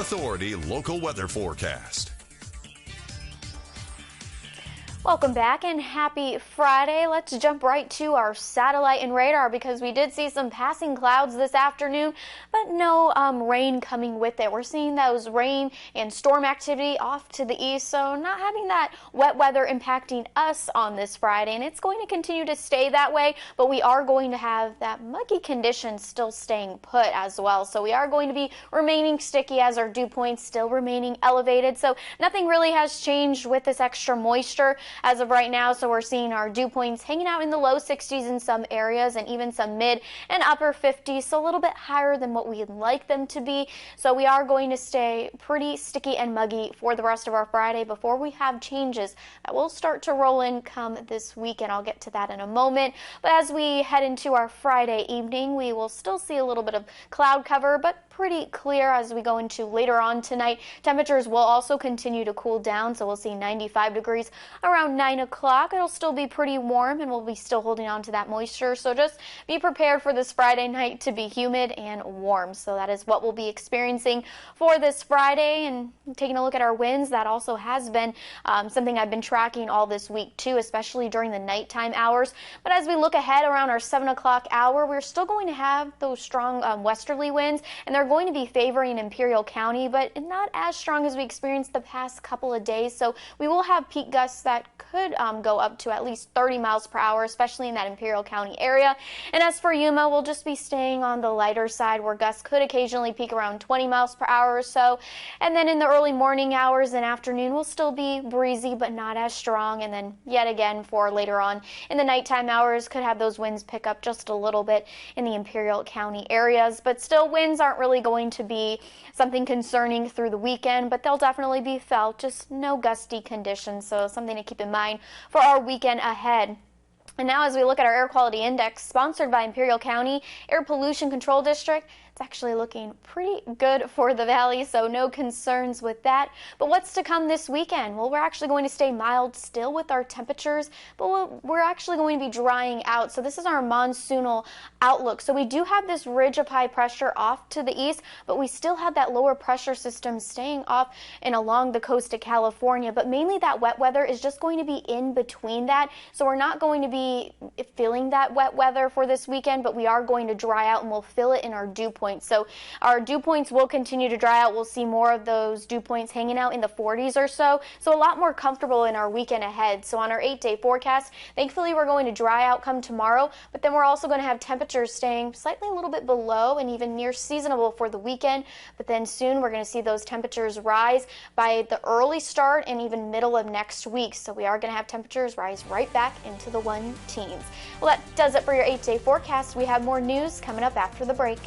Authority local weather forecast. Welcome back and happy Friday. Let's jump right to our satellite and radar because we did see some passing clouds this afternoon, but no rain coming with it. We're seeing those rain and storm activity off to the east, so not having that wet weather impacting us on this Friday, and it's going to continue to stay that way, but we are going to have that muggy condition still staying put as well. So we are going to be remaining sticky as our dew points still remaining elevated. So nothing really has changed with this extra moisture as of right now, so we're seeing our dew points hanging out in the low 60s in some areas and even some mid and upper 50s, so a little bit higher than what we'd like them to be. So we are going to stay pretty sticky and muggy for the rest of our Friday before we have changes that will start to roll in come this weekend. I'll get to that in a moment. But as we head into our Friday evening, we will still see a little bit of cloud cover, but pretty clear as we go into later on tonight. Temperatures will also continue to cool down, so we'll see 95 degrees around 9 o'clock. It'll still be pretty warm and we'll be still holding on to that moisture, so just be prepared for this Friday night to be humid and warm. So that is what we'll be experiencing for this Friday. And taking a look at our winds, that also has been something I've been tracking all this week too, especially during the nighttime hours. But as we look ahead around our 7 o'clock hour, we're still going to have those strong westerly winds, and they're going to be favoring Imperial County, but not as strong as we experienced the past couple of days. So we will have peak gusts that could go up to at least 30 miles per hour, especially in that Imperial County area. And as for Yuma, we'll just be staying on the lighter side, where gusts could occasionally peak around 20 miles per hour or so. And then in the early morning hours and afternoon, we'll still be breezy, but not as strong. And then yet again for later on in the nighttime hours, could have those winds pick up just a little bit in the Imperial County areas. But still, winds aren't really going to be something concerning through the weekend, but they'll definitely be felt, just no gusty conditions. So something to keep in mind for our weekend ahead. And now as we look at our air quality index sponsored by Imperial County Air Pollution Control District, it's actually looking pretty good for the valley, so no concerns with that. But what's to come this weekend? Well, we're actually going to stay mild still with our temperatures, but we're actually going to be drying out. So this is our monsoonal outlook. So we do have this ridge of high pressure off to the east, but we still have that lower pressure system staying off and along the coast of California. But mainly that wet weather is just going to be in between that. So we're not going to be feeling that wet weather for this weekend, but we are going to dry out and we'll feel it in our dew points. So our dew points will continue to dry out. We'll see more of those dew points hanging out in the 40s or so. So a lot more comfortable in our weekend ahead. So on our 8-day forecast, thankfully we're going to dry out come tomorrow, but then we're also going to have temperatures staying slightly a little bit below and even near seasonable for the weekend. But then soon we're going to see those temperatures rise by the early start and even middle of next week. So we are going to have temperatures rise right back into the 1 teens. Well, that does it for your 8-day forecast. We have more news coming up after the break.